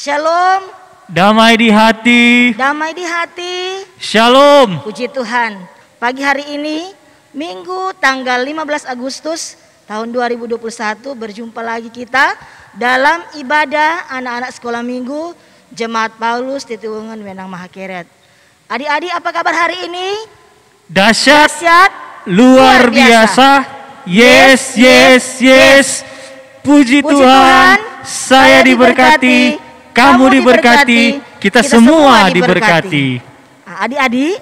Shalom. Damai di hati. Damai di hati. Shalom. Puji Tuhan. Pagi hari ini, Minggu tanggal 15 Agustus tahun 2021, berjumpa lagi kita dalam ibadah anak-anak sekolah minggu Jemaat Paulus Titiwungan Wenang Mahakeret. Adik-adik, apa kabar hari ini? Dahsyat, Luar luar biasa. Yes, yes, yes. Puji Tuhan, saya diberkati, kamu diberkati, kita semua diberkati. Nah, adik-adik,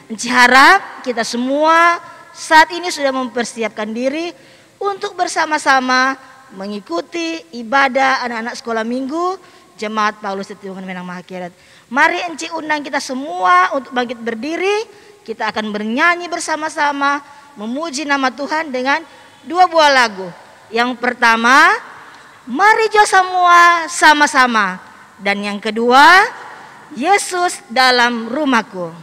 Enci harap kita semua saat ini sudah mempersiapkan diri untuk bersama-sama mengikuti ibadah anak-anak sekolah minggu Jemaat Paulus Titiwungan Wenang Mahakeret. Mari Enci undang kita semua untuk bangkit berdiri. Kita akan bernyanyi bersama-sama memuji nama Tuhan dengan dua buah lagu. Yang pertama, mari jo semua sama-sama. Dan yang kedua, Yesus dalam rumahku.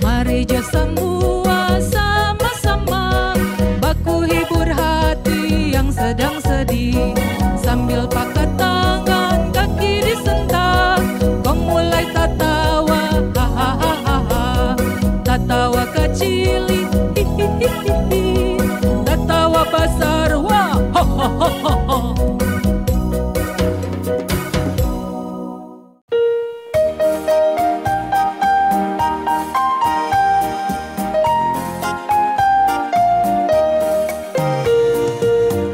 Mari jo semua sama-sama, baku hibur hati yang sedang sedih, sambil pakai tangan kaki disentak, kau mulai tatawa, hahaha, tatawa kecil, hihihihi, tatawa besar, wah, hohohoho.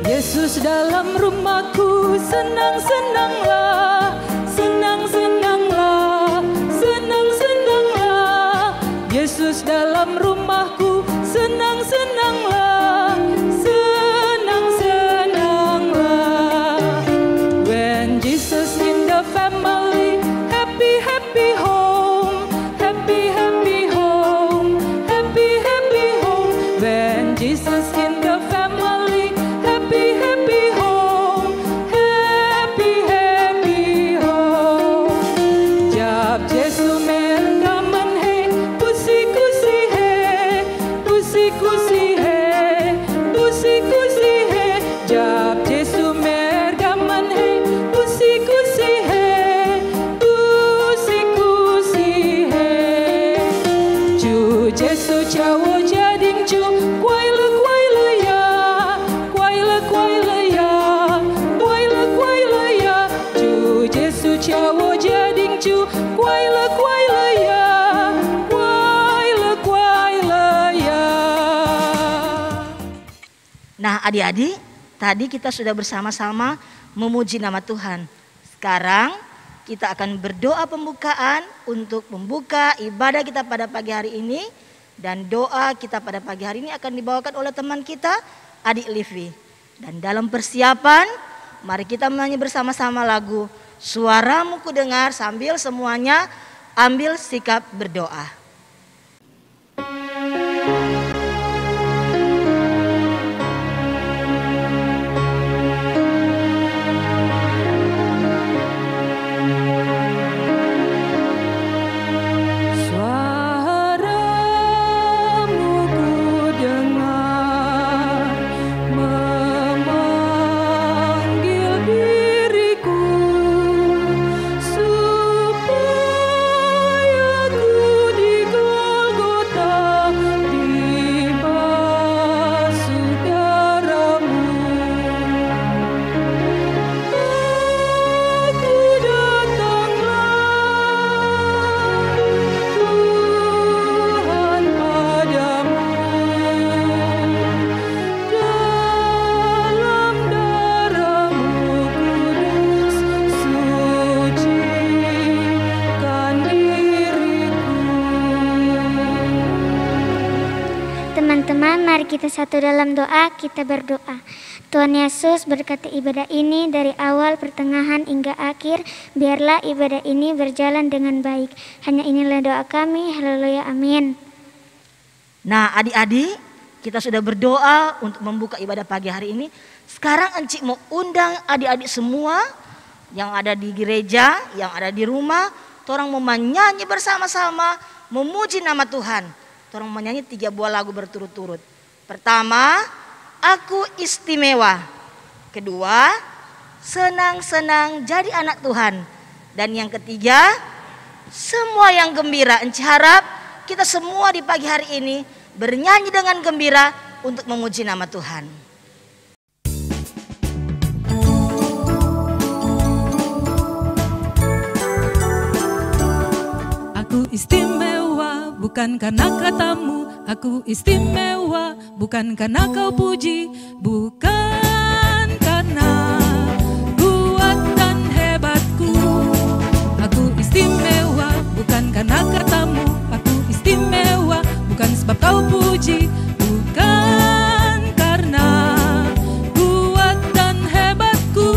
Yesus dalam rumahku, senang-senanglah, senang-senanglah, senang-senanglah. Yesus dalam rumahku, senang-senanglah, senang-senanglah. When Jesus in the family, happy, happy home, happy, happy home, happy, happy home. When Jesus in the family, happy, happy home, happy, happy home. Jab Yesu mergaman hai, pusi-kusi hai, pusi-kusi hai, pusi-kusi hai. Jab Yesu mergaman hai, pusi-kusi hai, pusi-kusi hai. Ju Yesu cawo jading ju, kuaila kuaila ya, kuaila kuaila ya, kuaila kuaila ya. Ju Yesu cawo jading ju, kuaila kuaila ya, kuaila kuaila ya. Nah, adik-adik, tadi kita sudah bersama-sama memuji nama Tuhan. Sekarang kita akan berdoa pembukaan untuk membuka ibadah kita pada pagi hari ini. Dan doa kita pada pagi hari ini akan dibawakan oleh teman kita, Adik Livi. Dan dalam persiapan, mari kita menyanyi bersama-sama lagu Suaramu Ku Dengar, sambil semuanya ambil sikap berdoa. Suaramu ku dengar, memanggil diriku, supaya ku di Golgota dibasuh darah-Mu. Aku datanglah Tuhan padamu, dalam darah-Mu kudus, sucikan diriku. Teman-teman, mari kita satu dalam doa, kita berdoa. Tuhan Yesus, berkati ibadah ini dari awal, pertengahan, hingga akhir. Biarlah ibadah ini berjalan dengan baik. Hanya inilah doa kami. Haleluya, amin. Nah, adik-adik, kita sudah berdoa untuk membuka ibadah pagi hari ini. Sekarang Enci mau undang adik-adik semua yang ada di gereja, yang ada di rumah. Orang mau menyanyi bersama-sama memuji nama Tuhan. Orang menyanyi 3 buah lagu berturut-turut. Pertama, aku istimewa. Kedua, senang-senang jadi anak Tuhan. Dan yang ketiga, semua yang gembira. Enci harap kita semua di pagi hari ini bernyanyi dengan gembira untuk memuji nama Tuhan. Aku istimewa bukan karena katamu, aku istimewa bukan karena kau puji, bukan karena kuat dan hebatku. Aku istimewa bukan karena katamu, aku istimewa bukan sebab kau puji, bukan karena kuat dan hebatku.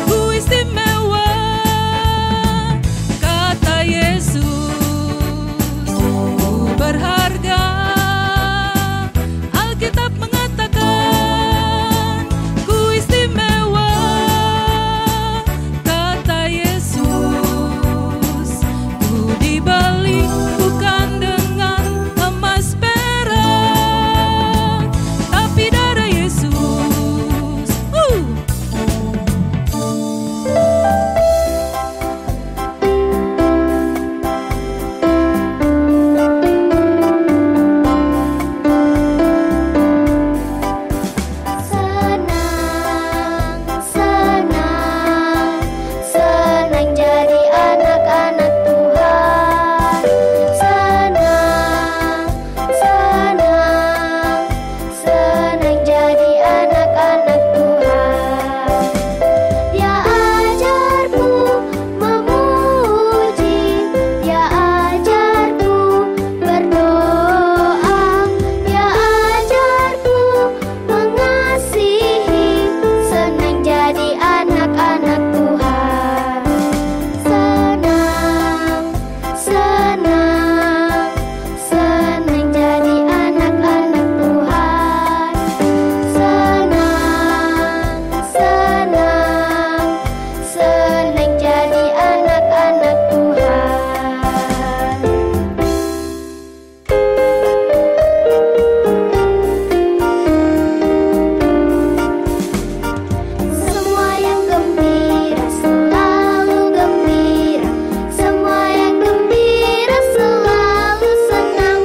Ku istimewa, kata Yesus, ku berharga. Alkitab mengatakan ku istimewa, kata Yesus, ku dibeli bukan dengan emas perak, tapi darah Yesus. Senang, senang jadi anak-anak Tuhan. Senang, senang jadi anak-anak Tuhan. Dia ajarku memuji, dia ajarku berdoa, dia ajarku mengasihi. Senang jadi anak-anak Tuhan. Senang, senang jadi anak-anak Tuhan. Senang jadi anak-anak Tuhan. Semua yang gembira selalu gembira, semua yang gembira selalu senang,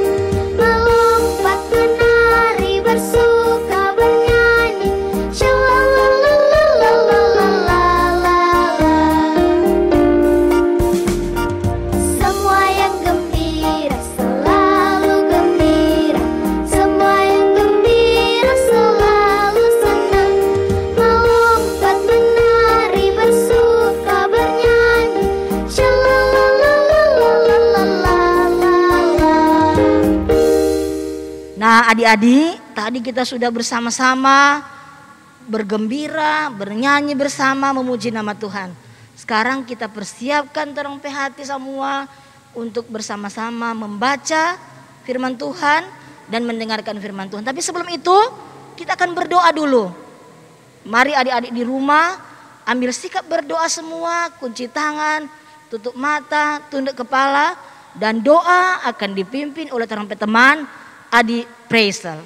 melompat menari bersuka bernyanyi, shalalalalalalalala. Semua yang gembira selalu gembira, semua yang gembira selalu senang, melompat menari bersuka bernyanyi, shalalalalalalalala. Nah adik-adik, tadi kita sudah bersama-sama bergembira, bernyanyi bersama memuji nama Tuhan. Sekarang kita persiapkan terang hati semua untuk bersama-sama membaca firman Tuhan dan mendengarkan firman Tuhan. Tapi sebelum itu kita akan berdoa dulu. Mari adik-adik di rumah ambil sikap berdoa semua, kunci tangan, tutup mata, tunduk kepala, dan doa akan dipimpin oleh teman Adik Praisel.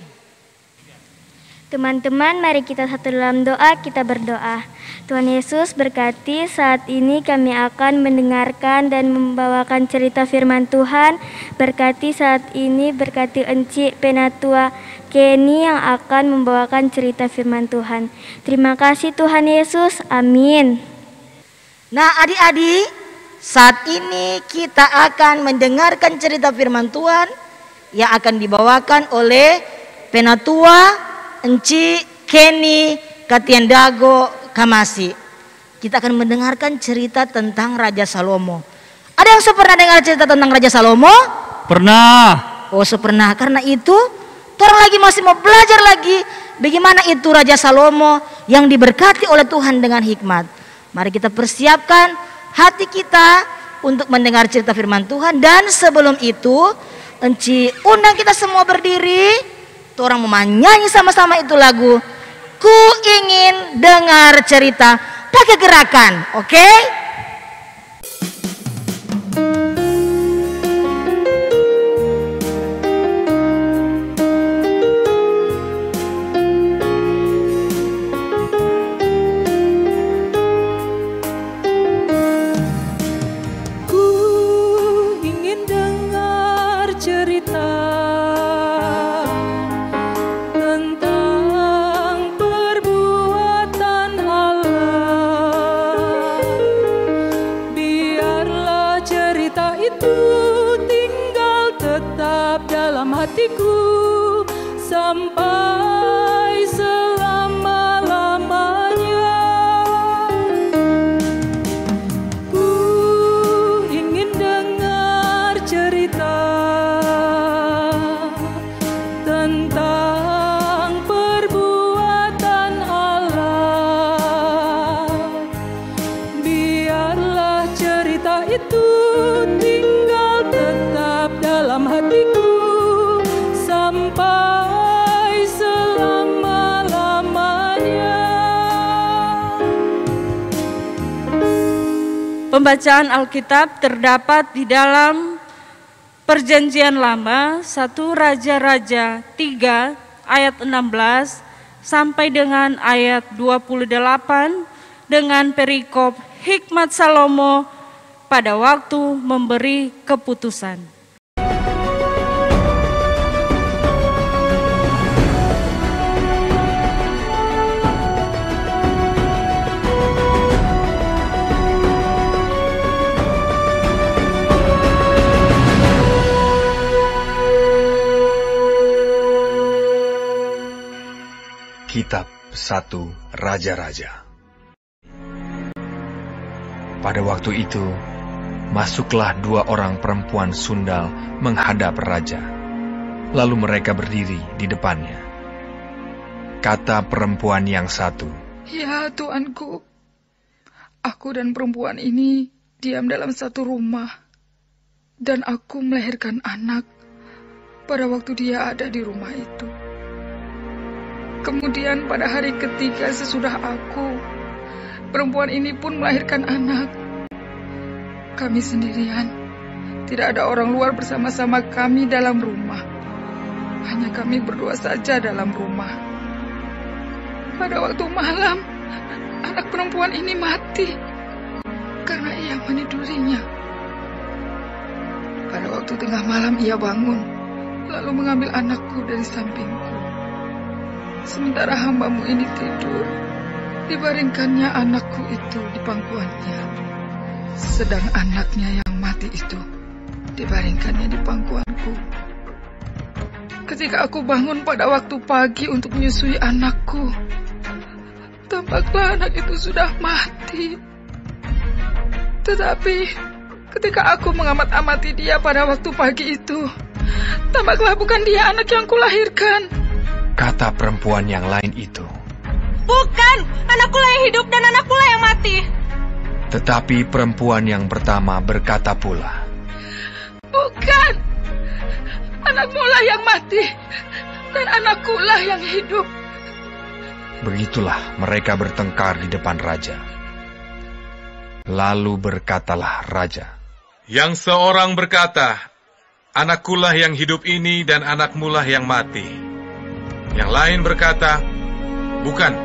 Teman-teman, mari kita satu dalam doa, kita berdoa. Tuhan Yesus berkati saat ini kami akan mendengarkan dan membawakan cerita firman Tuhan. Berkati saat ini, berkati Enci Penatua Kenny yang akan membawakan cerita firman Tuhan. Terima kasih Tuhan Yesus, amin. Nah adik-adik, saat ini kita akan mendengarkan cerita firman Tuhan yang akan dibawakan oleh Penatua Enci Kenny Katiendago Kamasi. Kita akan mendengarkan cerita tentang Raja Salomo. Ada yang pernah dengar cerita tentang Raja Salomo? Pernah. Oh pernah. Karena itu orang lagi masih mau belajar lagi bagaimana itu Raja Salomo yang diberkati oleh Tuhan dengan hikmat. Mari kita persiapkan hati kita untuk mendengar cerita firman Tuhan. Dan sebelum itu Enci undang kita semua berdiri. Tuh orang mau nyanyi sama-sama itu lagu Ku Ingin Dengar Cerita pakai gerakan, oke? hatiku sampai selama-lamanya. Ku ingin dengar cerita tentang perbuatan Allah. Biarlah cerita itu tinggal tetap dalam hatiku sampai selama-lamanya. Pembacaan Alkitab terdapat di dalam Perjanjian Lama 1 Raja-Raja 3 ayat 16 sampai dengan ayat 28 dengan perikop hikmat Salomo pada waktu memberi keputusan. Kitab 1 Raja-Raja. Pada waktu itu, masuklah 2 orang perempuan sundal menghadap raja. Lalu mereka berdiri di depannya. Kata perempuan yang satu, "Ya tuanku, aku dan perempuan ini diam dalam satu rumah, dan aku melahirkan anak pada waktu dia ada di rumah itu. Kemudian pada hari ketiga sesudah aku, perempuan ini pun melahirkan anak. Kami sendirian, tidak ada orang luar bersama-sama kami dalam rumah. Hanya kami berdua saja dalam rumah. Pada waktu malam, anak perempuan ini mati karena ia menidurinya. Pada waktu tengah malam ia bangun, lalu mengambil anakku dari sampingku. Sementara hambamu ini tidur, dibaringkannya anakku itu di pangkuannya. Sedang anaknya yang mati itu dibaringkannya di pangkuanku. Ketika aku bangun pada waktu pagi untuk menyusui anakku, tampaklah anak itu sudah mati. Tetapi ketika aku mengamat-amati dia pada waktu pagi itu, tampaklah bukan dia anak yang kulahirkan." Kata perempuan yang lain itu, Bukan, anakku lah yang hidup dan anakku lah yang mati. tetapi perempuan yang pertama berkata pula, "Bukan, anakmu lah yang mati dan anakku lah yang hidup." Begitulah mereka bertengkar di depan raja. Lalu berkatalah raja, Yang seorang berkata, anakkulah yang hidup ini dan anakmulah yang mati. Yang lain berkata, bukan,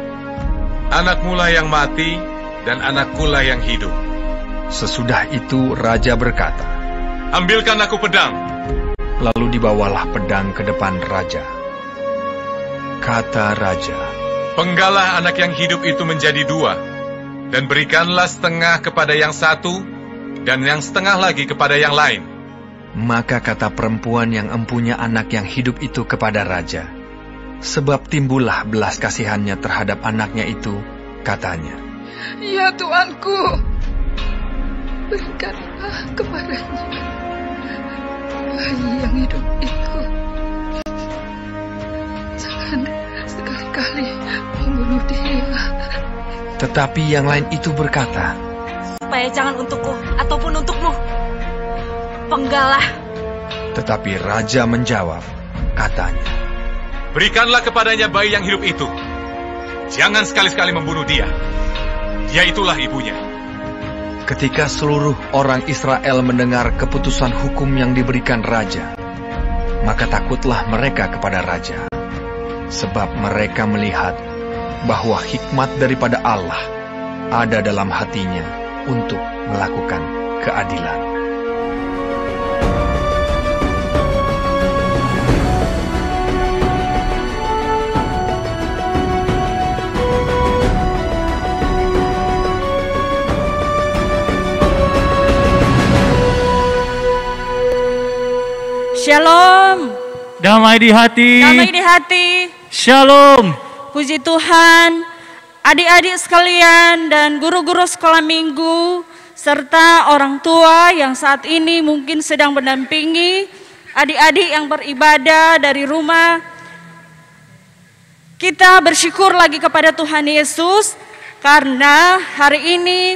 anakmulah yang mati dan anakkulah yang hidup. Sesudah itu raja berkata, Ambilkan aku pedang. lalu dibawalah pedang ke depan raja. Kata raja, Penggalah anak yang hidup itu menjadi 2, dan berikanlah setengah kepada yang satu, dan yang setengah lagi kepada yang lain. maka kata perempuan yang empunya anak yang hidup itu kepada raja, sebab timbullah belas kasihannya terhadap anaknya itu, katanya, "Ya tuanku, berikanlah kepadanya bayi yang hidup itu. Jangan sekali-kali membunuh dia." Tetapi yang lain itu berkata, Supaya jangan untukku ataupun untukmu. Penggalah. tetapi raja menjawab, katanya, Berikanlah kepadanya bayi yang hidup itu. Jangan sekali-sekali membunuh dia. Dia itulah ibunya. ketika seluruh orang Israel mendengar keputusan hukum yang diberikan raja, maka takutlah mereka kepada raja, sebab mereka melihat bahwa hikmat daripada Allah ada dalam hatinya untuk melakukan keadilan. Shalom, Damai di hati. Damai di hati. Shalom. Puji Tuhan, adik-adik sekalian dan guru-guru sekolah minggu, serta orang tua yang saat ini mungkin sedang mendampingi adik-adik yang beribadah dari rumah. Kita bersyukur lagi kepada Tuhan Yesus karena hari ini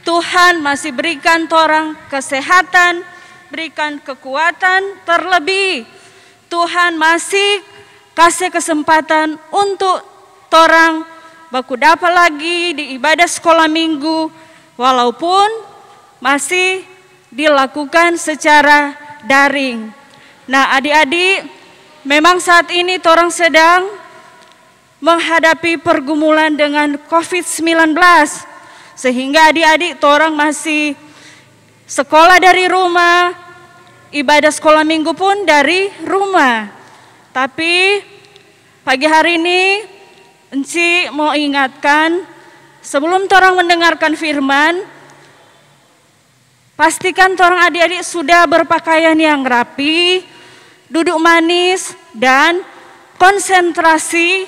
Tuhan masih berikan torang kesehatan, berikan kekuatan, terlebih Tuhan masih kasih kesempatan untuk torang baku dapat lagi di ibadah sekolah minggu walaupun masih dilakukan secara daring. Nah, adik-adik, memang saat ini torang sedang menghadapi pergumulan dengan COVID-19 sehingga adik-adik torang masih sekolah dari rumah, ibadah sekolah minggu pun dari rumah. Tapi pagi hari ini Enci mau ingatkan, sebelum torang mendengarkan firman, pastikan torang adik-adik sudah berpakaian yang rapi, duduk manis, dan konsentrasi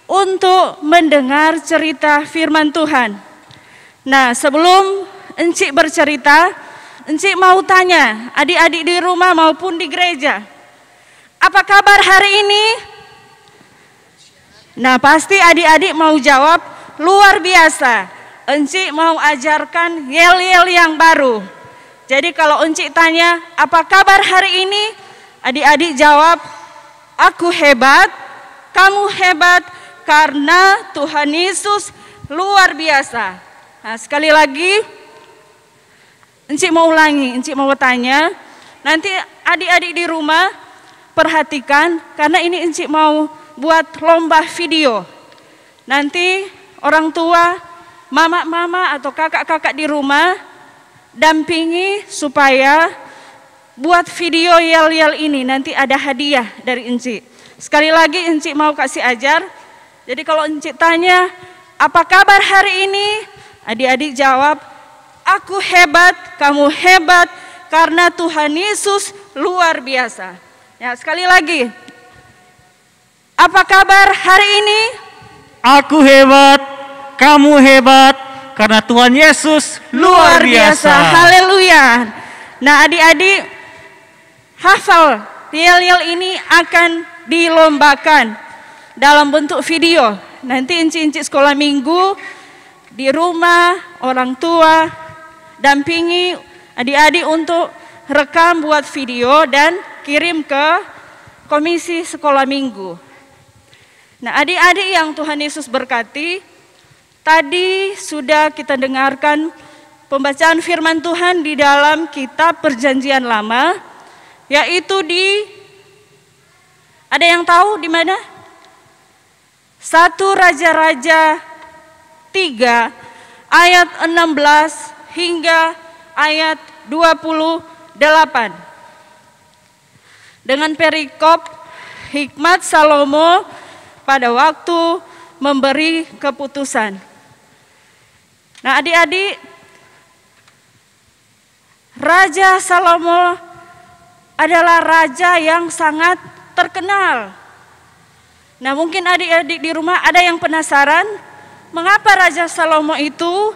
untuk mendengar cerita firman Tuhan. Nah, sebelum Enci bercerita, Enci mau tanya adik-adik di rumah maupun di gereja, apa kabar hari ini? Nah, pasti adik-adik mau jawab luar biasa. Enci mau ajarkan yel-yel yang baru. Jadi kalau Enci tanya apa kabar hari ini, adik-adik jawab, aku hebat, kamu hebat karena Tuhan Yesus luar biasa. Nah, sekali lagi Enci mau ulangi, Enci mau tanya, nanti adik-adik di rumah perhatikan karena ini Enci mau buat lomba video. Nanti orang tua, mama-mama atau kakak-kakak di rumah dampingi supaya buat video yel-yel ini, nanti ada hadiah dari Enci. Sekali lagi Enci mau kasih ajar. Jadi kalau Enci tanya, apa kabar hari ini? Adik-adik jawab, aku hebat, kamu hebat karena Tuhan Yesus luar biasa. Ya, sekali lagi. Apa kabar hari ini? Aku hebat, kamu hebat karena Tuhan Yesus luar biasa. Haleluya. Nah, adik-adik hafal yel-yel ini akan dilombakan dalam bentuk video. Nanti Enci-enci sekolah minggu di rumah, orang tua dampingi adik-adik untuk rekam buat video dan kirim ke komisi sekolah minggu. Nah, adik-adik yang Tuhan Yesus berkati, tadi sudah kita dengarkan pembacaan firman Tuhan di dalam kitab Perjanjian Lama, yaitu ada yang tahu di mana? 1 Raja-Raja 3 ayat 16 hingga ayat 28. Dengan perikop hikmat Salomo pada waktu memberi keputusan. Nah, adik-adik, Raja Salomo adalah raja yang sangat terkenal. Nah, mungkin adik-adik di rumah ada yang penasaran, mengapa Raja Salomo itu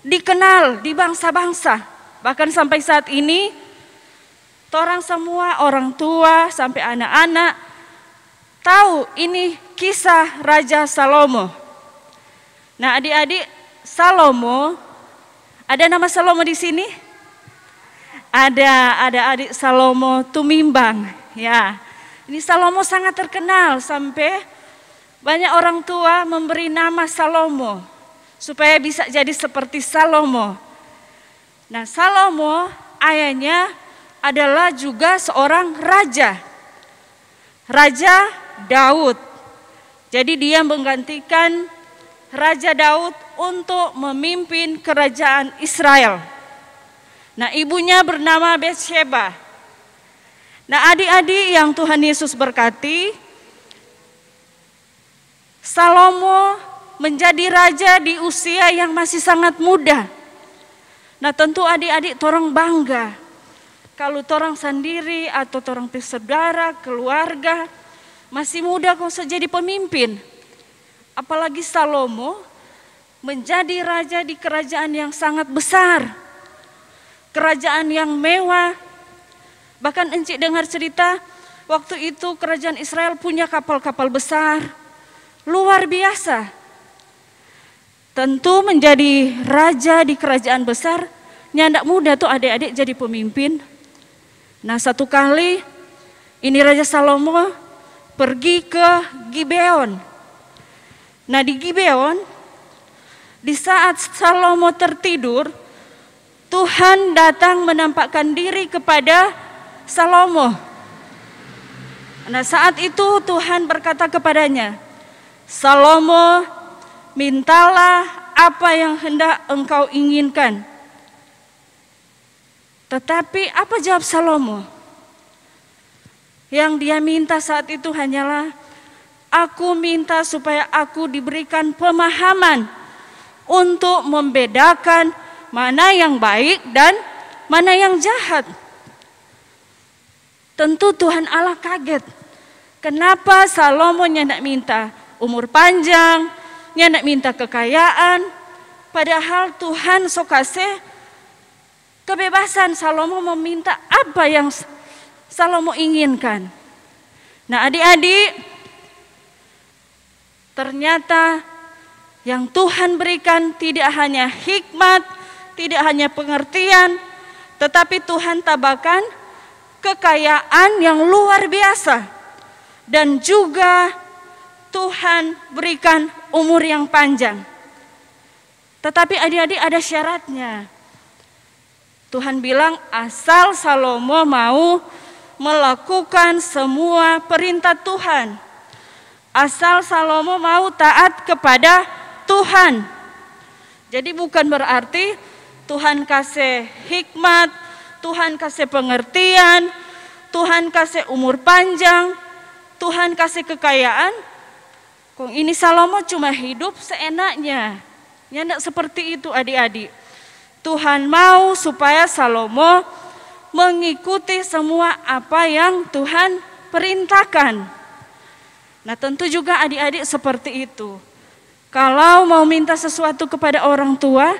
dikenal di bangsa-bangsa. Bahkan sampai saat ini, torang semua, orang tua sampai anak-anak tahu ini kisah Raja Salomo. Nah, adik-adik, Salomo, ada nama Salomo di sini? Ada adik Salomo Tumimbang. Ya, ini Salomo sangat terkenal sampai banyak orang tua memberi nama Salomo supaya bisa jadi seperti Salomo. Nah, Salomo ayahnya adalah juga seorang raja. Raja Daud. Jadi dia menggantikan Raja Daud untuk memimpin kerajaan Israel. Nah, ibunya bernama Betsheba. Nah, adik-adik yang Tuhan Yesus berkati, Salomo menjadi raja di usia yang masih sangat muda. Nah, tentu adik-adik torang bangga kalau torang sendiri atau torang saudara, keluarga, masih muda kok jadi pemimpin. Apalagi Salomo menjadi raja di kerajaan yang sangat besar, kerajaan yang mewah. Bahkan encik dengar cerita, waktu itu kerajaan Israel punya kapal-kapal besar, luar biasa. Tentu menjadi raja di kerajaan besar, nyandak muda tuh adik-adik jadi pemimpin. Nah satu kali ini Raja Salomo pergi ke Gibeon. Nah di Gibeon, di saat Salomo tertidur, Tuhan datang menampakkan diri kepada Salomo. Nah saat itu Tuhan berkata kepadanya, Salomo, mintalah apa yang hendak engkau inginkan. Tetapi apa jawab Salomo? Yang dia minta saat itu hanyalah, aku minta supaya aku diberikan pemahaman untuk membedakan mana yang baik dan mana yang jahat. Tentu Tuhan Allah kaget. Kenapa Salomo nyandak minta umur panjang, nyandak minta kekayaan, padahal Tuhan sok kasih kebebasan Salomo meminta apa yang Salomo inginkan. Nah adik-adik, ternyata yang Tuhan berikan tidak hanya hikmat, tidak hanya pengertian, tetapi Tuhan tambahkan kekayaan yang luar biasa. Dan juga Tuhan berikan umur yang panjang. Tetapi adik-adik ada syaratnya. Tuhan bilang asal Salomo mau melakukan semua perintah Tuhan. Asal Salomo mau taat kepada Tuhan. Jadi bukan berarti Tuhan kasih hikmat, Tuhan kasih pengertian, Tuhan kasih umur panjang, Tuhan kasih kekayaan. Kok ini Salomo cuma hidup seenaknya. Ya enggak seperti itu adik-adik. Tuhan mau supaya Salomo mengikuti semua apa yang Tuhan perintahkan. Nah tentu juga adik-adik seperti itu. Kalau mau minta sesuatu kepada orang tua,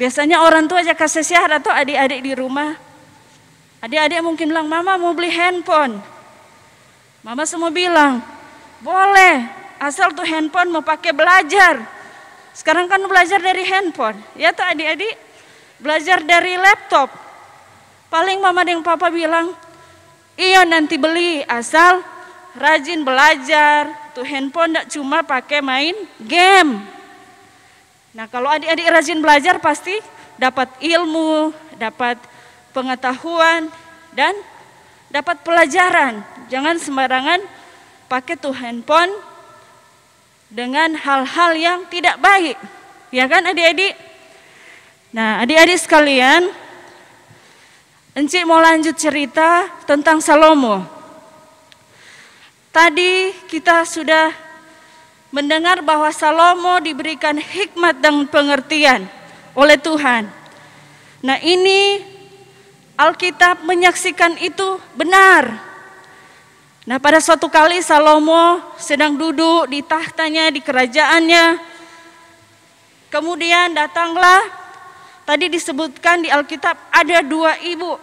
biasanya orang tua aja kasih syarat atau adik-adik di rumah. Adik-adik mungkin bilang, mama mau beli handphone. Mama semua bilang, boleh, asal tuh handphone mau pakai belajar. Sekarang kan belajar dari handphone, ya tuh adik-adik. Belajar dari laptop. Paling mama dan papa bilang, iya nanti beli asal rajin belajar. Tuh handphone tidak cuma pakai main game. Nah kalau adik-adik rajin belajar pasti dapat ilmu, dapat pengetahuan, dan dapat pelajaran. Jangan sembarangan pakai tuh handphone dengan hal-hal yang tidak baik. Ya kan adik-adik? Nah adik-adik sekalian, encik mau lanjut cerita tentang Salomo. Tadi kita sudah mendengar bahwa Salomo diberikan hikmat dan pengertian oleh Tuhan. Nah ini Alkitab menyaksikan itu benar. Nah pada suatu kali Salomo sedang duduk di tahtanya, di kerajaannya. Kemudian datanglah, tadi disebutkan di Alkitab ada dua ibu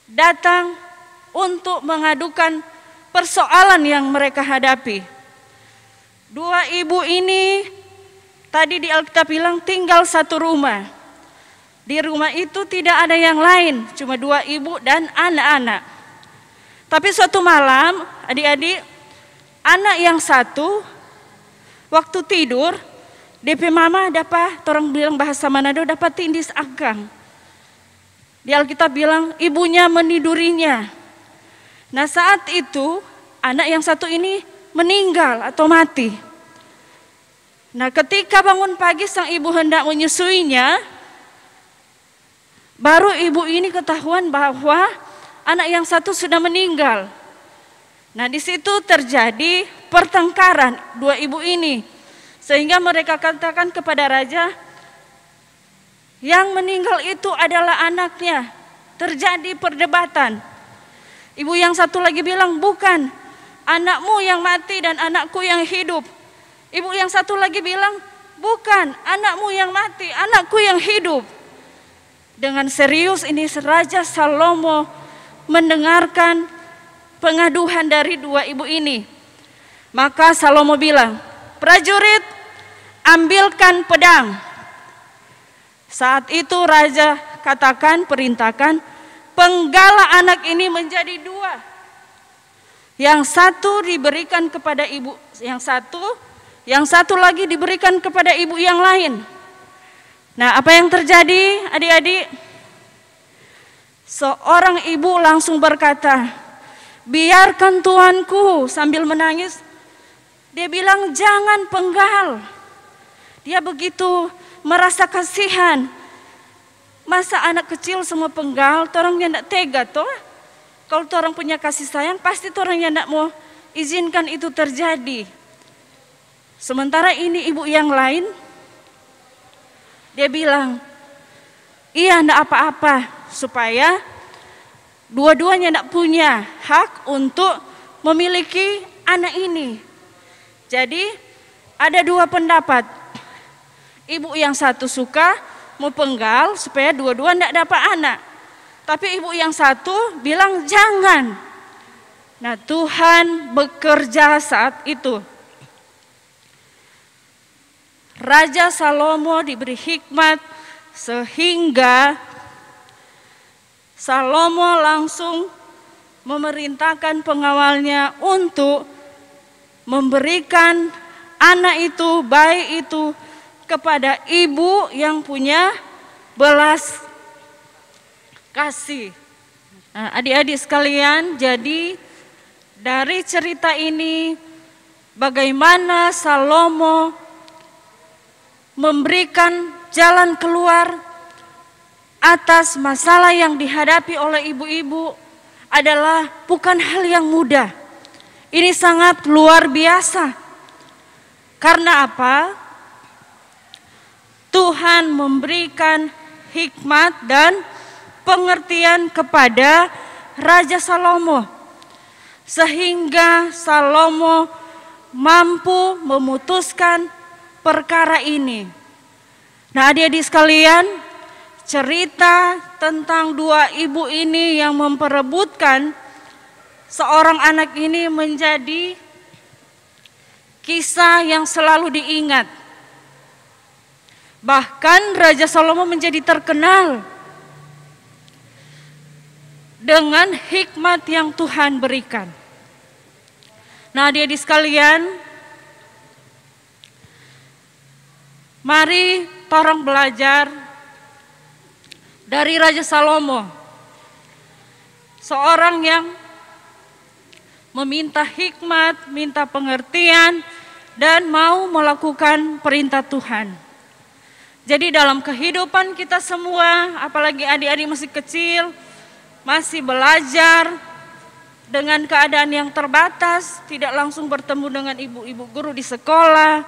datang untuk mengadukan persoalan yang mereka hadapi. Dua ibu ini tadi di Alkitab bilang tinggal satu rumah. Di rumah itu tidak ada yang lain, cuma dua ibu dan anak-anak. Tapi suatu malam, adik-adik, anak yang satu waktu tidur, DP mama dapat, orang bilang bahasa Manado, dapat tindis agang. Di Alkitab bilang ibunya menidurinya. Nah saat itu anak yang satu ini meninggal atau mati. Nah ketika bangun pagi sang ibu hendak menyusuinya, baru ibu ini ketahuan bahwa anak yang satu sudah meninggal. Nah di situ terjadi pertengkaran dua ibu ini. Sehingga mereka katakan kepada raja, yang meninggal itu adalah anaknya. terjadi perdebatan. Ibu yang satu lagi bilang, bukan, anakmu yang mati dan anakku yang hidup. Ibu yang satu lagi bilang, bukan, anakmu yang mati, anakku yang hidup. Dengan serius ini Raja Salomo mendengarkan pengaduhan dari dua ibu ini. Maka Salomo bilang, prajurit, ambilkan pedang. Saat itu raja perintahkan, penggala anak ini menjadi dua. Yang satu diberikan kepada ibu yang satu lagi diberikan kepada ibu yang lain. Nah, apa yang terjadi, adik-adik? Seorang ibu langsung berkata, biarkan tuanku, sambil menangis. Dia bilang, jangan penggal. Dia begitu merasa kasihan. Masa anak kecil semua penggal, orang yang tidak tega toh. Kalau orang punya kasih sayang, pasti orang yang tidak mau izinkan itu terjadi. Sementara ini ibu yang lain, dia bilang, iya tidak apa-apa, supaya dua-duanya tidak punya hak untuk memiliki anak ini. Jadi ada dua pendapat. Ibu yang satu suka mau penggal supaya dua-dua tidak dapat anak. Tapi ibu yang satu bilang jangan. Nah, Tuhan bekerja saat itu. Raja Salomo diberi hikmat sehingga Salomo langsung memerintahkan pengawalnya untuk memberikan anak itu, bayi itu kepada ibu yang punya belas kasih. Nah, adik-adik sekalian, jadi dari cerita ini bagaimana Salomo memberikan jalan keluar atas masalah yang dihadapi oleh ibu-ibu adalah bukan hal yang mudah. Ini sangat luar biasa. Karena apa? Tuhan memberikan hikmat dan pengertian kepada Raja Salomo, sehingga Salomo mampu memutuskan perkara ini. Nah, adik-adik sekalian, cerita tentang dua ibu ini yang memperebutkan seorang anak ini menjadi kisah yang selalu diingat. Bahkan Raja Salomo menjadi terkenal dengan hikmat yang Tuhan berikan. Nah, adik-adik sekalian, mari orang belajar dari Raja Salomo, seorang yang meminta hikmat, minta pengertian, dan mau melakukan perintah Tuhan. Jadi dalam kehidupan kita semua, apalagi adik-adik masih kecil, masih belajar dengan keadaan yang terbatas, tidak langsung bertemu dengan ibu-ibu guru di sekolah,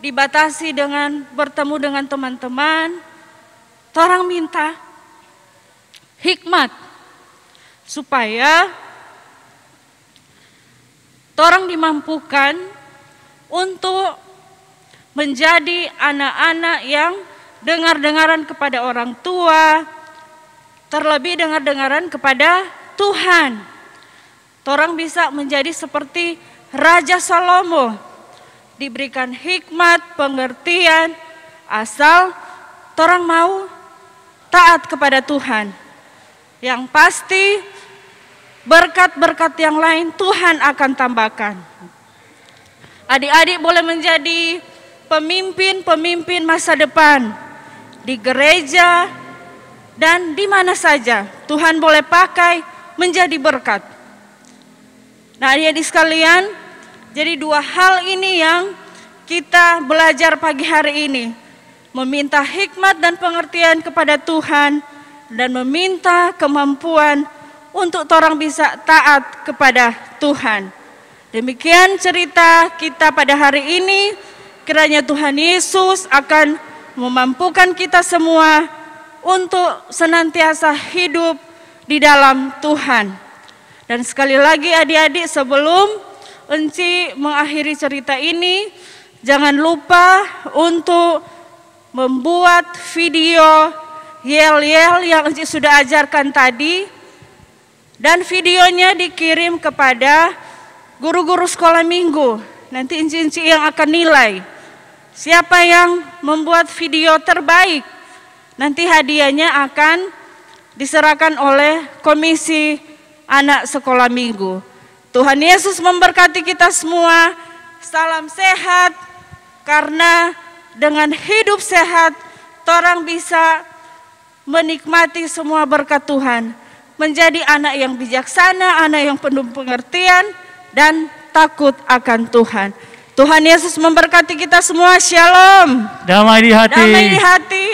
dibatasi dengan bertemu dengan teman-teman, orang minta hikmat supaya orang dimampukan untuk menjadi anak-anak yang dengar-dengaran kepada orang tua, terlebih dengar-dengaran kepada Tuhan. Orang bisa menjadi seperti Raja Salomo, diberikan hikmat, pengertian, asal orang mau taat kepada Tuhan. Yang pasti berkat-berkat yang lain Tuhan akan tambahkan. Adik-adik boleh menjadi pemimpin-pemimpin masa depan di gereja dan di mana saja Tuhan boleh pakai menjadi berkat. Nah, adik-adik sekalian, jadi dua hal ini yang kita belajar pagi hari ini. Meminta hikmat dan pengertian kepada Tuhan dan meminta kemampuan untuk orang bisa taat kepada Tuhan. Demikian cerita kita pada hari ini. Kiranya Tuhan Yesus akan memampukan kita semua untuk senantiasa hidup di dalam Tuhan. Dan sekali lagi adik-adik, sebelum Enci mengakhiri cerita ini, jangan lupa untuk membuat video yel-yel yang Enci sudah ajarkan tadi, dan videonya dikirim kepada guru-guru sekolah minggu. Nanti Enci yang akan nilai siapa yang membuat video terbaik. Nanti hadiahnya akan diserahkan oleh komisi anak sekolah minggu. Tuhan Yesus memberkati kita semua. Salam sehat, karena dengan hidup sehat, orang bisa menikmati semua berkat Tuhan. Menjadi anak yang bijaksana, anak yang penuh pengertian, dan takut akan Tuhan. Tuhan Yesus memberkati kita semua. Shalom. Damai di hati. Damai di hati.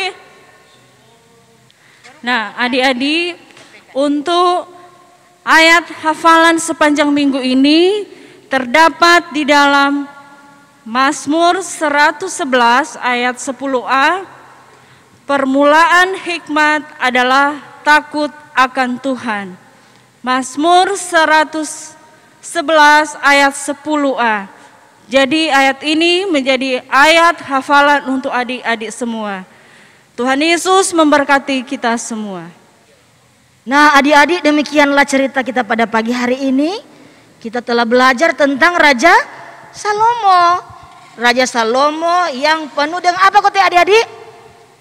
Nah, adik-adik, untuk ayat hafalan sepanjang minggu ini terdapat di dalam Mazmur 111 ayat 10a. Permulaan hikmat adalah takut akan Tuhan. Mazmur 111 ayat 10a. Jadi ayat ini menjadi ayat hafalan untuk adik-adik semua. Tuhan Yesus memberkati kita semua. Nah, adik-adik, demikianlah cerita kita pada pagi hari ini. Kita telah belajar tentang Raja Salomo. Raja Salomo yang penuh dengan apa kata adik-adik?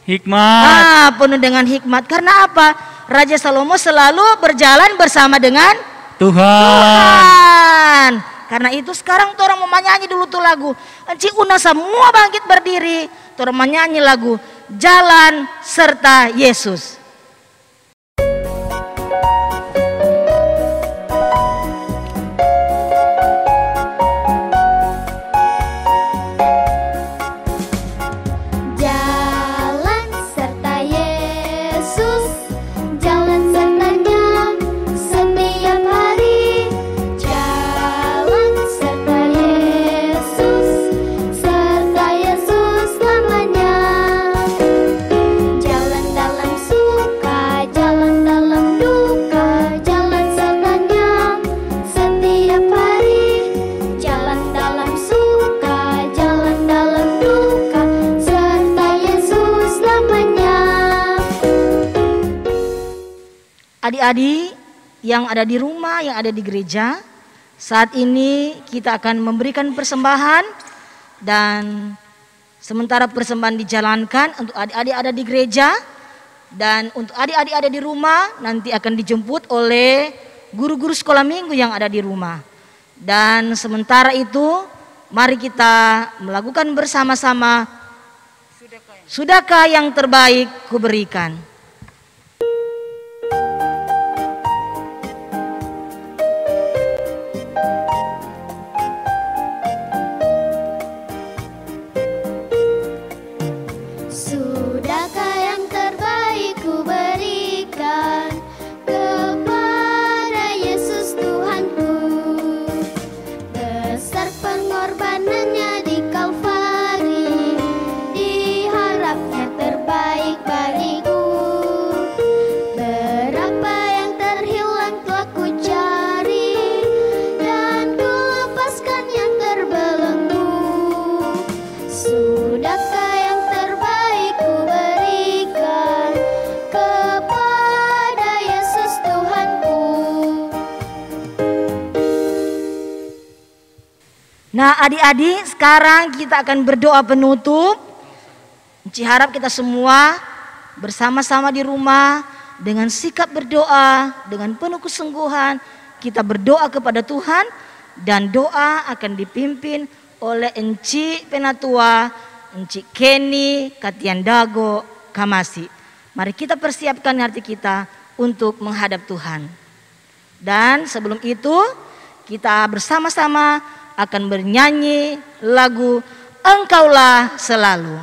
Hikmat. Penuh dengan hikmat. Karena apa? Raja Salomo selalu berjalan bersama dengan Tuhan. Karena itu sekarang orang mau menyanyi dulu tuh lagu. Enci undang semua bangkit berdiri. Orang menyanyi lagu Jalan Serta Yesus. Adik-adik yang ada di rumah, yang ada di gereja, saat ini kita akan memberikan persembahan, dan sementara persembahan dijalankan untuk adik-adik ada di gereja, dan untuk adik-adik ada di rumah nanti akan dijemput oleh guru-guru sekolah minggu yang ada di rumah. Dan sementara itu mari kita melakukan bersama-sama sedekah yang terbaik kuberikan. Nah, adik-adik, sekarang kita akan berdoa penutup. Enci harap kita semua bersama-sama di rumah dengan sikap berdoa, dengan penuh kesungguhan, kita berdoa kepada Tuhan, dan doa akan dipimpin oleh Enci Penatua, Enci Kenny, Katiandago, Kamasi. Mari kita persiapkan hati kita untuk menghadap Tuhan. Dan sebelum itu, kita bersama-sama akan bernyanyi lagu Engkaulah Selalu.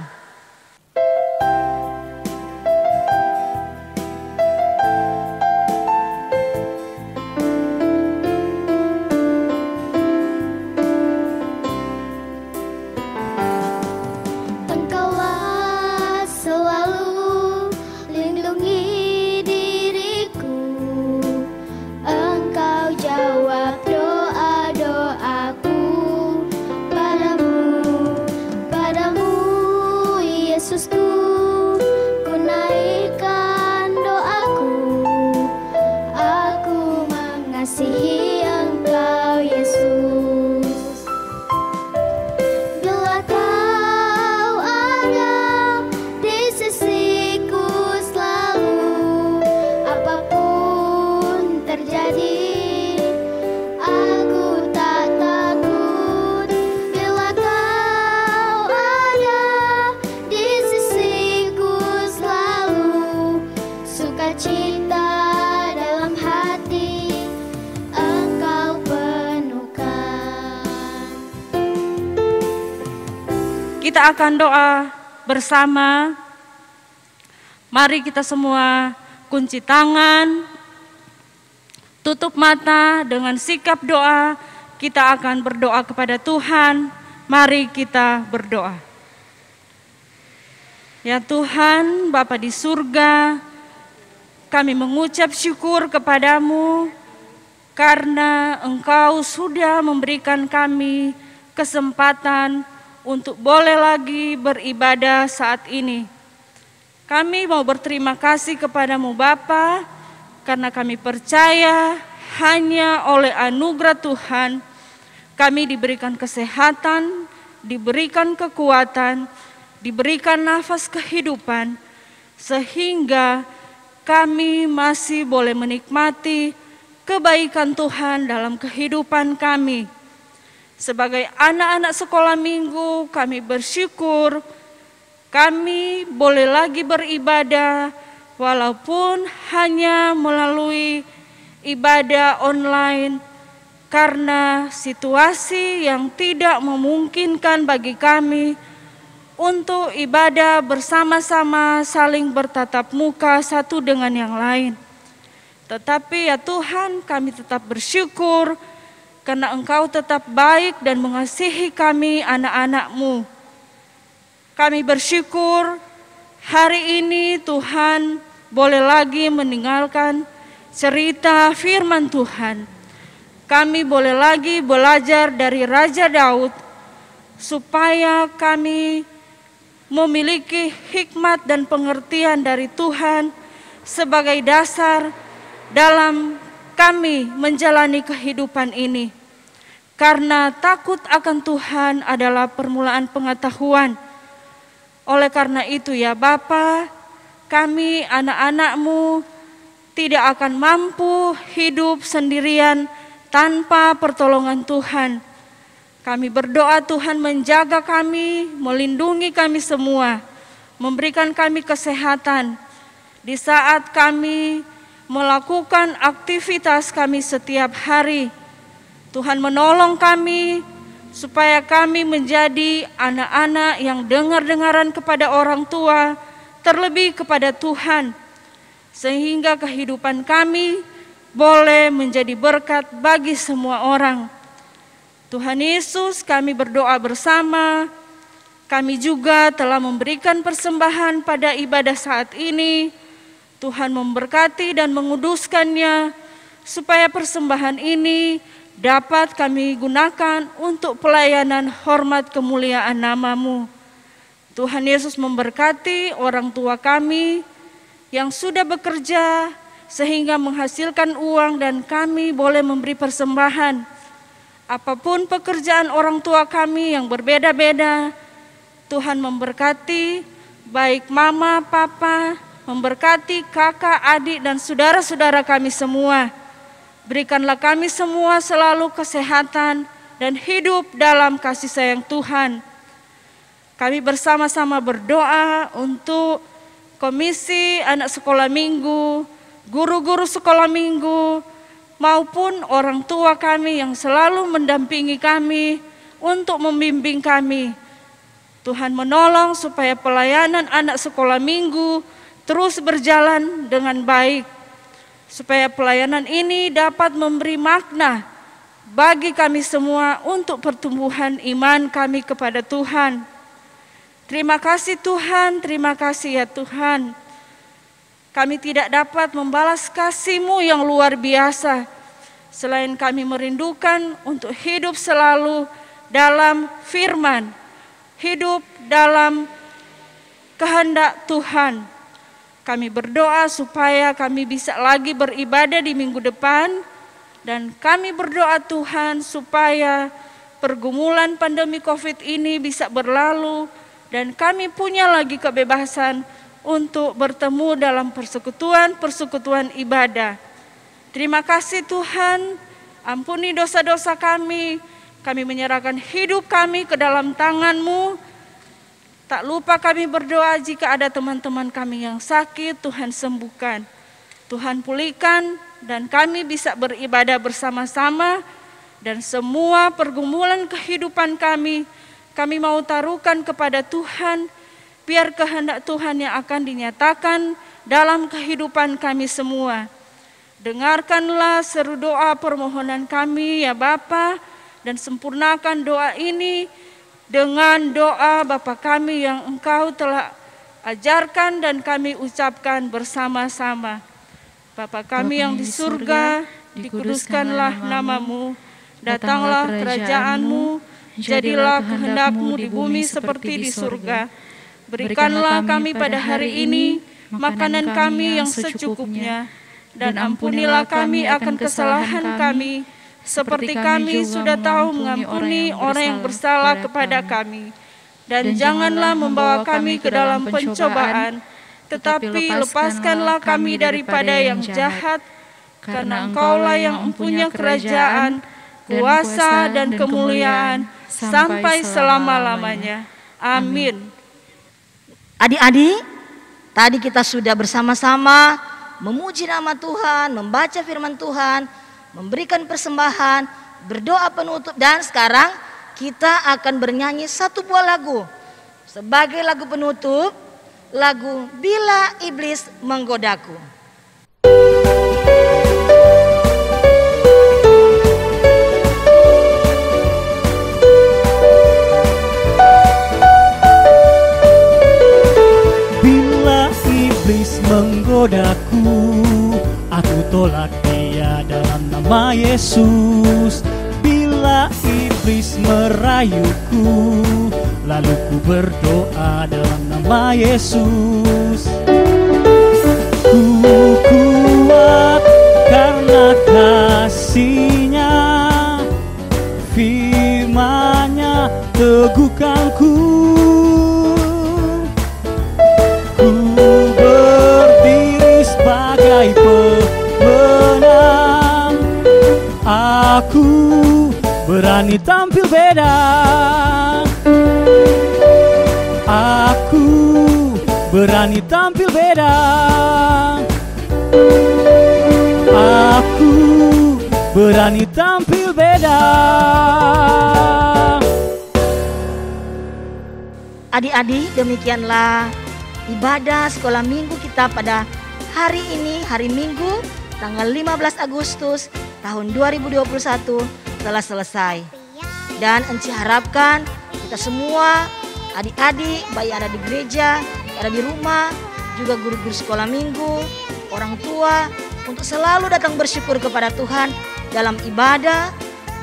Engkaulah selalu lindungi kita akan doa bersama. Mari kita semua kunci tangan, tutup mata, dengan sikap doa kita akan berdoa kepada Tuhan. Mari kita berdoa. Ya Tuhan, Bapa di surga, kami mengucap syukur kepadamu karena Engkau sudah memberikan kami kesempatan untuk boleh lagi beribadah saat ini. Kami mau berterima kasih kepadamu Bapa, karena kami percaya hanya oleh anugerah Tuhan kami diberikan kesehatan, diberikan kekuatan, diberikan nafas kehidupan, sehingga kami masih boleh menikmati kebaikan Tuhan dalam kehidupan kami. Sebagai anak-anak sekolah minggu, kami bersyukur kami boleh lagi beribadah walaupun hanya melalui ibadah online karena situasi yang tidak memungkinkan bagi kami untuk ibadah bersama-sama saling bertatap muka satu dengan yang lain. Tetapi ya Tuhan, kami tetap bersyukur karena Engkau tetap baik dan mengasihi kami anak-anak-Mu. Kami bersyukur hari ini Tuhan boleh lagi meninggalkan cerita firman Tuhan. Kami boleh lagi belajar dari Raja Daud supaya kami memiliki hikmat dan pengertian dari Tuhan sebagai dasar dalam kami menjalani kehidupan ini. Karena takut akan Tuhan adalah permulaan pengetahuan. Oleh karena itu ya Bapa, kami anak-anak-Mu tidak akan mampu hidup sendirian tanpa pertolongan Tuhan. Kami berdoa Tuhan menjaga kami, melindungi kami semua, memberikan kami kesehatan di saat kami melakukan aktivitas kami setiap hari. Tuhan menolong kami supaya kami menjadi anak-anak yang dengar-dengaran kepada orang tua, terlebih kepada Tuhan, sehingga kehidupan kami boleh menjadi berkat bagi semua orang. Tuhan Yesus, kami berdoa bersama. Kami juga telah memberikan persembahan pada ibadah saat ini. Tuhan memberkati dan menguduskannya, supaya persembahan ini dapat kami gunakan untuk pelayanan hormat kemuliaan nama-Mu. Tuhan Yesus memberkati orang tua kami yang sudah bekerja sehingga menghasilkan uang dan kami boleh memberi persembahan. Apapun pekerjaan orang tua kami yang berbeda-beda, Tuhan memberkati baik mama, papa, memberkati kakak, adik dan saudara-saudara kami semua. Berikanlah kami semua selalu kesehatan dan hidup dalam kasih sayang Tuhan. Kami bersama-sama berdoa untuk komisi anak sekolah minggu, guru-guru sekolah minggu, maupun orang tua kami yang selalu mendampingi kami untuk membimbing kami. Tuhan menolong supaya pelayanan anak sekolah minggu terus berjalan dengan baik. Supaya pelayanan ini dapat memberi makna bagi kami semua untuk pertumbuhan iman kami kepada Tuhan. Terima kasih Tuhan, terima kasih ya Tuhan. Kami tidak dapat membalas kasih-Mu yang luar biasa, selain kami merindukan untuk hidup selalu dalam firman, hidup dalam kehendak Tuhan. Kami berdoa supaya kami bisa lagi beribadah di minggu depan, dan kami berdoa Tuhan supaya pergumulan pandemi COVID ini bisa berlalu dan kami punya lagi kebebasan untuk bertemu dalam persekutuan ibadah. Terima kasih Tuhan, ampuni dosa-dosa kami menyerahkan hidup kami ke dalam tangan-Mu. Tak lupa kami berdoa jika ada teman-teman kami yang sakit, Tuhan sembuhkan, Tuhan pulihkan, dan kami bisa beribadah bersama-sama, dan semua pergumulan kehidupan kami kami mau taruhkan kepada Tuhan, biar kehendak Tuhan yang akan dinyatakan dalam kehidupan kami semua. Dengarkanlah seru doa permohonan kami ya Bapa, dan sempurnakan doa ini dengan doa Bapa kami yang Engkau telah ajarkan dan kami ucapkan bersama-sama. Bapa kami yang di surga, dikuduskanlah namamu, datanglah kerajaan-Mu, jadilah kehendak-Mu di bumi seperti di surga. Berikanlah kami pada hari ini makanan kami yang secukupnya, dan ampunilah kami akan kesalahan kami, seperti kami sudah tahu mengampuni orang yang bersalah kepada kami. Dan janganlah membawa kami ke dalam pencobaan, tetapi lepaskanlah kami daripada yang jahat, karena Engkaulah yang mempunyai kerajaan, kuasa dan kemuliaan sampai selama-lamanya. Amin. Adik-adik, tadi kita sudah bersama-sama memuji nama Tuhan, membaca firman Tuhan, memberikan persembahan, berdoa penutup, dan sekarang kita akan bernyanyi satu buah lagu sebagai lagu penutup, lagu Bila Iblis Menggodaku. Bila iblis menggodaku, aku tolak dia dalam nama Yesus. Bila iblis merayuku, lalu ku berdoa dalam nama Yesus. Ku kuat karena kasih-Nya, firman-Nya teguhkanku. Ku berdiri sebagai pemenang, aku berani tampil beda. Aku berani tampil beda. Aku berani tampil beda. Adik-adik, demikianlah ibadah sekolah minggu kita pada hari ini, hari Minggu, tanggal 15 Agustus tahun 2021 telah selesai. Dan Enci harapkan kita semua, adik-adik, baik ada di gereja, ada di rumah, juga guru-guru sekolah minggu, orang tua, untuk selalu datang bersyukur kepada Tuhan dalam ibadah,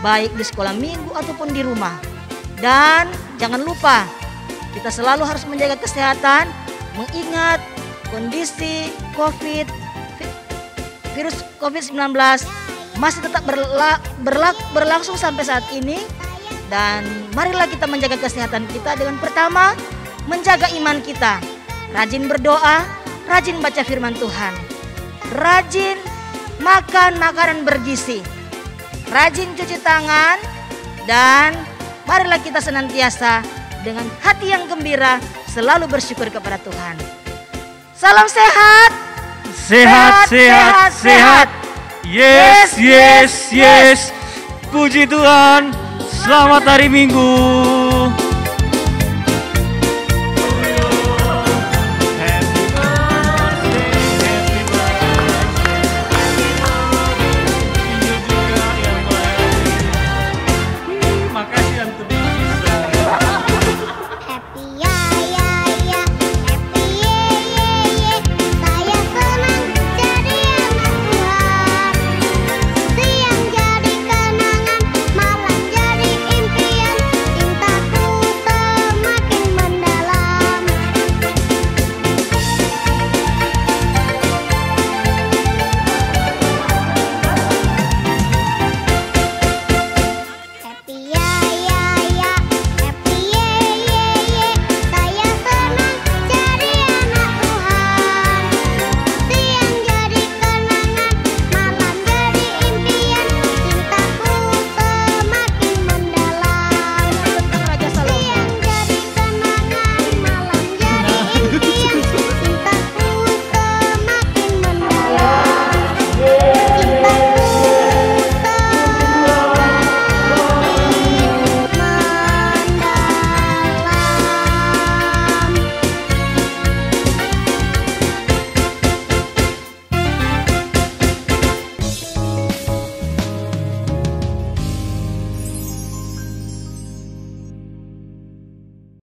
baik di sekolah minggu ataupun di rumah. Dan jangan lupa, kita selalu harus menjaga kesehatan, mengingat kondisi virus COVID-19 masih tetap berlangsung sampai saat ini. Dan marilah kita menjaga kesehatan kita dengan pertama, menjaga iman kita. Rajin berdoa, rajin baca firman Tuhan, rajin makan makanan bergizi, rajin cuci tangan, dan marilah kita senantiasa dengan hati yang gembira selalu bersyukur kepada Tuhan. Salam sehat. Sehat, sehat, sehat. Yes, yes, yes. Puji Tuhan. Selamat hari Minggu.